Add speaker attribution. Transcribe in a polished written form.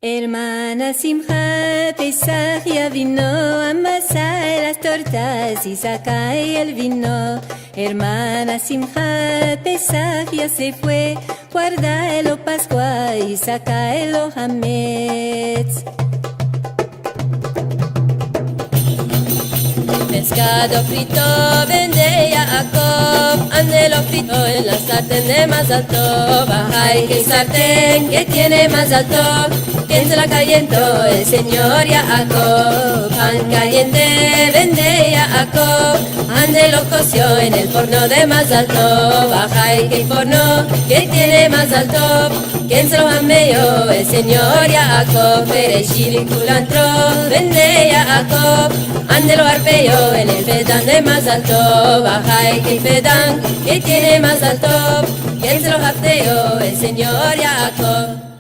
Speaker 1: Hermana Simcha, Pesach ya vino, amasar las tortas y saca el vino. Hermana Simcha, Pesach ya se fue, guarda el Pascua y saca el Hametz. Pescado frito vende Jacob, ande frito en la sartén de más alto. Baja y que sartén que tiene más alto, quien se la calientó el Señor Jacob. Pan caliente vende Jacob, ande lo coció en el forno de más alto. Baja y que el forno que tiene más alto, quien se lo amelló el Señor Jacob. Perejil y culantro vende Jacob, ande lo arpelló en el pedán de más alto. Baja y que el pedán que tiene más alto, quien se lo jafteó el Señor Jacob.